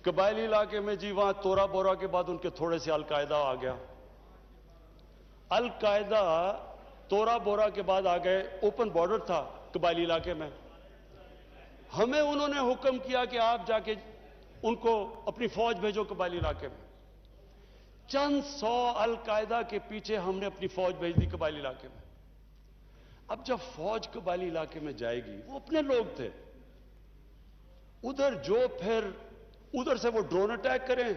قبائلی علاقے میں جی وہاں تورا بورا کے بعد ان کے تھوڑے سے القاعدہ آ گیا. القاعدہ تورا بورا کے بعد آ گئے. اوپن بارڈر تھا قبائلی علاقے میں. ہمیں انہوں نے حکم کیا کہ آپ جا کے ان کو اپنی فوج بھیجو قبائلی علاقے میں. چند سو القاعدہ کے پیچھے ہم نے اپنی فوج بھیج دی قبائلی علاقے میں. اب جب فوج قبائلی علاقے میں جائے گی, وہ اپنے لوگ تھے ادھر, جو پھر ادھر سے وہ ڈرون اٹیک کریں,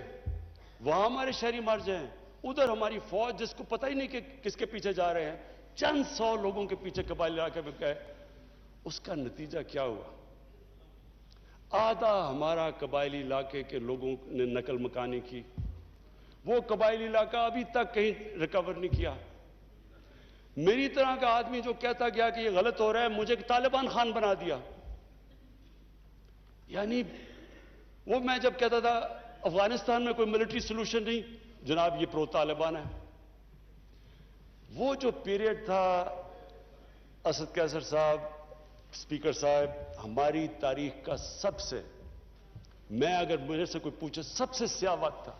وہاں ہمارے شہری مر جائیں, ادھر ہماری فوج جس کو پتہ ہی نہیں کہ کس کے پیچھے جا رہے ہیں, چند سو لوگوں کے پیچھے قبائلی علاقے میں گئے. اس کا نتیجہ کیا ہوا؟ آدھا ہمارا قبائلی علاقے کے لوگوں نے نقل مکانی کی. وہ قبائلی علاقہ ابھی تک کہیں ریکور نہیں کیا. میری طرح کا آدمی جو کہتا گیا کہ یہ غلط ہو رہا ہے, مجھے طالبان خان بنا دیا. یعنی وہ میں جب کہتا تھا افغانستان میں کوئی ملٹری سلوشن نہیں, جناب یہ پرو طالبان ہے. وہ جو پیریڈ تھا اسد قیصر صاحب, اسپیکر صاحب, ہماری تاریخ کا سب سے, میں اگر میرے سے کوئی پوچھے, سب سے سیاہ وقت تھا.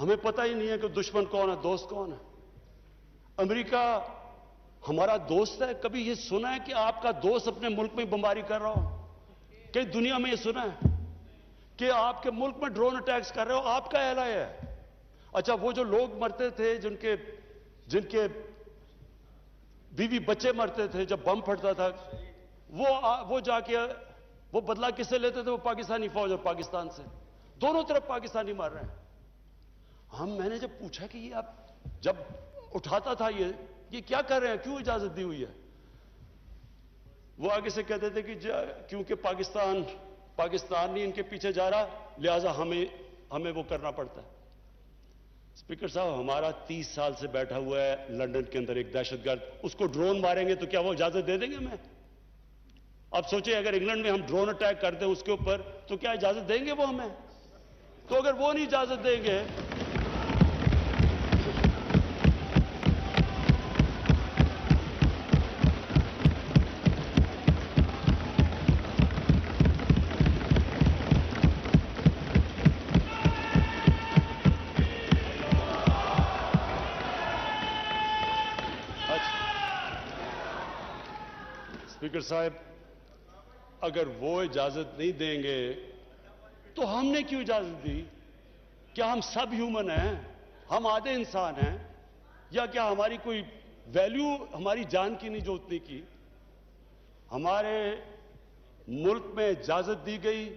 ہمیں پتہ ہی نہیں ہے کہ دشمن کون ہے, دوست کون ہے. امریکہ ہمارا دوست ہے. کبھی یہ سنا ہے کہ آپ کا دوست اپنے ملک میں بمباری کر رہا ہو؟ کئی دنیا میں یہ سنا ہے کہ آپ کے ملک میں ڈرون اٹیکس کر رہے ہو؟ آپ کا اہل ہے. اچھا, وہ جو لوگ مرتے تھے, جن کے بیوی بچے مرتے تھے جب بم پھٹتا تھا, وہ جا کے وہ بدلہ کس سے لیتے تھے؟ وہ پاکستانی فوج اور پاکستان سے. دونوں طرف پاکستانی مر رہے ہیں. میں نے جب پوچھا کہ یہ آپ جب اٹھاتا تھا یہ کیا کر رہے ہیں, کیوں اجازت دی ہوئی ہے؟ وہ آگے سے کہتے تھے کہ کیونکہ پاکستان نہیں ان کے پیچھے جا رہا, لہذا ہمیں وہ کرنا پڑتا ہے. اسپیکر صاحب, ہمارا 30 سال سے بیٹھا ہوا ہے لندن کے اندر ایک دہشت گرد, اس کو ڈرون ماریں گے تو کیا وہ اجازت دے دیں گے ہمیں؟ اب سوچیں اگر انگلینڈ میں ہم ڈرون اٹیک کر دیں اس کے اوپر, تو کیا اجازت دیں گے وہ ہمیں؟ تو اگر وہ نہیں اجازت دیں گے, اسپیکر صاحب اگر وہ اجازت نہیں دیں گے تو ہم نے کیوں اجازت دی؟ کیا ہم سب ہیومن ہیں؟ ہم آدھے انسان ہیں؟ یا کیا ہماری کوئی ویلیو ہماری جان کی نہیں جو اتنی کی؟ ہمارے ملک میں اجازت دی گئی,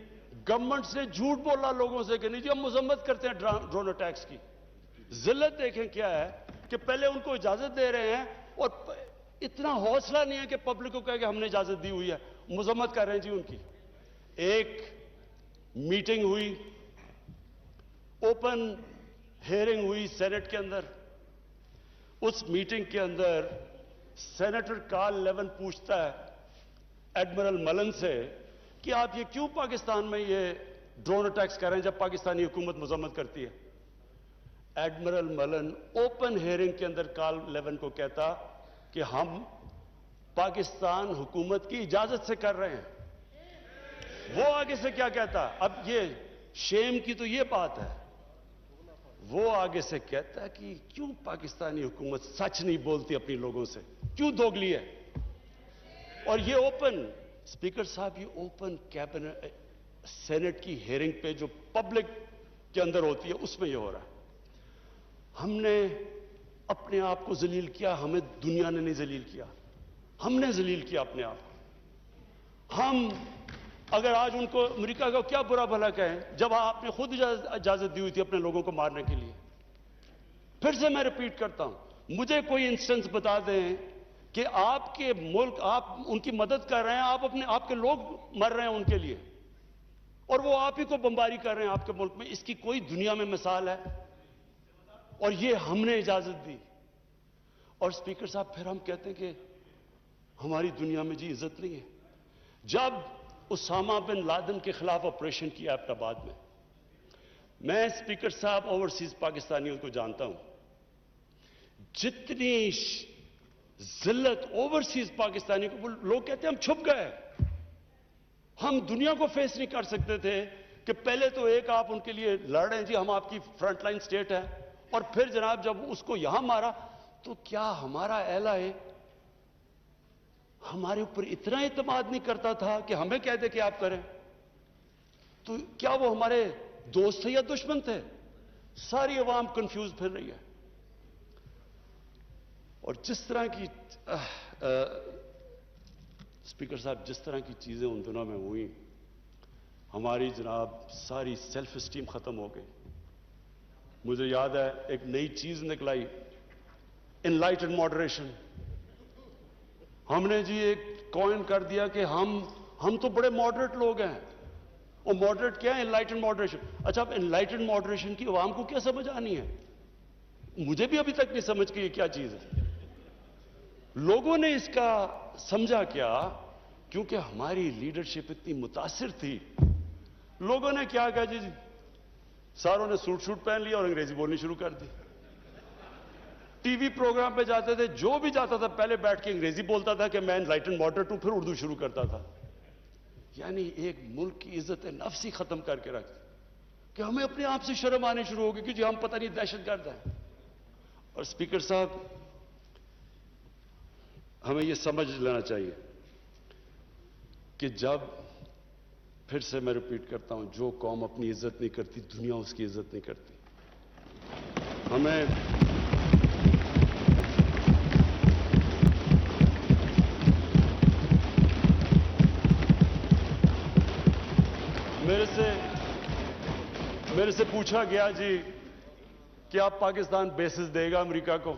گورنمنٹ سے جھوٹ بولا لوگوں سے کہ نہیں جی ہم مذمت کرتے ہیں ڈرون اٹیکس کی. ذلت دیکھیں کیا ہے کہ پہلے ان کو اجازت دے رہے ہیں اور اتنا حوصلہ نہیں ہے کہ پبلک کو کہے کہ ہم نے اجازت دی ہوئی ہے, مذمت کر رہے ہیں جی ان کی. ایک میٹنگ ہوئی, اوپن ہیئرنگ ہوئی سینٹ کے اندر. اس میٹنگ کے اندر سینیٹر کارل لیون پوچھتا ہے ایڈمرل ملن سے کہ آپ یہ کیوں پاکستان میں یہ ڈرون اٹیکس کر رہے ہیں جب پاکستانی حکومت مذمت کرتی ہے؟ ایڈمرل ملن اوپن ہیئرنگ کے اندر کارل لیون کو کہتا کہ ہم پاکستان حکومت کی اجازت سے کر رہے ہیں. وہ آگے سے کیا کہتا؟ اب یہ شیم کی تو یہ بات ہے, وہ آگے سے کہتا ہے کہ کیوں پاکستانی حکومت سچ نہیں بولتی اپنی لوگوں سے, کیوں دوگلی ہے؟ اور یہ اوپن, اسپیکر صاحب یہ اوپن کیبنٹ سینٹ کی ہیئرنگ پہ جو پبلک کے اندر ہوتی ہے اس میں یہ ہو رہا ہے. ہم نے اپنے آپ کو ذلیل کیا, ہمیں دنیا نے نہیں ذلیل کیا, ہم نے ذلیل کیا اپنے آپ کو. ہم اگر آج ان کو امریکہ کا کیا برا بھلا کہیں جب آپ نے خود اجازت دی ہوئی تھی اپنے لوگوں کو مارنے کے لیے. پھر سے میں ریپیٹ کرتا ہوں, مجھے کوئی انسٹنس بتا دیں کہ آپ کے ملک, آپ ان کی مدد کر رہے ہیں, آپ کے لوگ مر رہے ہیں ان کے لیے, اور وہ آپ ہی کو بمباری کر رہے ہیں آپ کے ملک میں. اس کی کوئی دنیا میں مثال ہے؟ اور یہ ہم نے اجازت دی. اور اسپیکر صاحب پھر ہم کہتے ہیں کہ ہماری دنیا میں جی عزت نہیں ہے. جب اسامہ بن لادن کے خلاف آپریشن کیا ایبٹ آباد میں اسپیکر صاحب اوورسیز پاکستانیوں کو جانتا ہوں, جتنی ذلت اوورسیز پاکستانیوں کو, لوگ کہتے ہیں ہم چھپ گئے, ہم دنیا کو فیس نہیں کر سکتے تھے کہ پہلے تو ایک آپ ان کے لیے لڑ رہے ہیں جی ہم آپ کی فرنٹ لائن سٹیٹ ہے، اور پھر جناب جب اس کو یہاں مارا تو کیا ہمارا اہل ہے ہمارے اوپر اتنا اعتماد نہیں کرتا تھا کہ ہمیں کہہ دے کہ آپ کریں؟ تو کیا وہ ہمارے دوست تھے یا دشمن تھے؟ ساری عوام کنفیوز پھر رہی ہے. اور جس طرح کی اسپیکر صاحب جس طرح کی چیزیں ان دنوں میں ہوئی، ہماری جناب ساری سیلف اسٹیم ختم ہو گئی. مجھے یاد ہے ایک نئی چیز نکلائی، انلائٹنڈ ماڈریشن. ہم نے جی ایک کوئن کر دیا کہ ہم تو بڑے ماڈریٹ لوگ ہیں. اور ماڈریٹ کیا ہے؟ Enlightened moderation. اچھا اب انلائٹنڈ ماڈریشن کی عوام کو کیا سمجھ آنی ہے؟ مجھے بھی ابھی تک نہیں سمجھ کہ یہ کیا چیز ہے. لوگوں نے اس کا سمجھا کیا؟ کیونکہ ہماری لیڈرشپ اتنی متاثر تھی. لوگوں نے کیا کہا جی ساروں نے سوٹ شوٹ پہن لیا اور انگریزی بولنی شروع کر دی. ٹی وی پروگرام پہ جاتے تھے، جو بھی جاتا تھا پہلے بیٹھ کے انگریزی بولتا تھا کہ میں انلائٹنڈ ماڈریٹ ہوں، پھر اردو شروع کرتا تھا. یعنی ایک ملک کی عزت نفس ہی ختم کر کے رکھ دی کہ ہمیں اپنے آپ سے شرم آنے شروع ہوگی کہ جی ہم پتہ نہیں دہشت گرد ہیں. اور اسپیکر صاحب ہمیں یہ سمجھ لینا چاہیے کہ جب پھر سے میں ریپیٹ کرتا ہوں، جو قوم اپنی عزت نہیں کرتی دنیا اس کی عزت نہیں کرتی. ہمیں میرے سے پوچھا گیا جی کہ آپ پاکستان بیسز دے گا امریکہ کو؟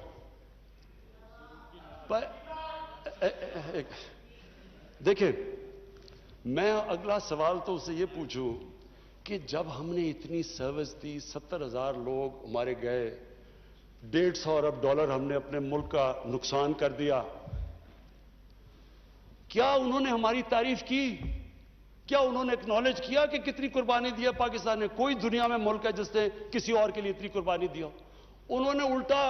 دیکھیں میں اگلا سوال تو اسے یہ پوچھوں کہ جب ہم نے اتنی سروس دی، 70,000 لوگ ہمارے گئے، $150 ارب ہم نے اپنے ملک کا نقصان کر دیا، کیا انہوں نے ہماری تعریف کی؟ کیا انہوں نے اکنالج کیا کہ کتنی قربانی دی ہے پاکستان نے؟ کوئی دنیا میں ملک ہے جس نے کسی اور کے لیے اتنی قربانی دی ہو؟ انہوں نے الٹا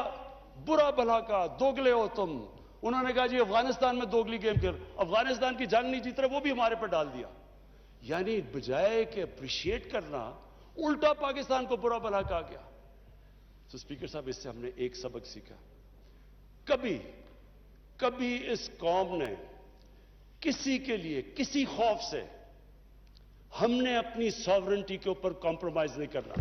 برا بھلا کہا، دوگلے ہو تم. انہوں نے کہا جی افغانستان میں دوگلی گیم کر، افغانستان کی جنگ نہیں جیت رہے وہ بھی ہمارے پر ڈال دیا. یعنی بجائے کہ اپریشیٹ کرنا، الٹا پاکستان کو برا بھلا کہا گیا. تو اسپیکر صاحب اس سے ہم نے ایک سبق سیکھا، کبھی اس قوم نے کسی کے لیے کسی خوف سے ہم نے اپنی ساورنٹی کے اوپر کمپرومائز نہیں کرنا.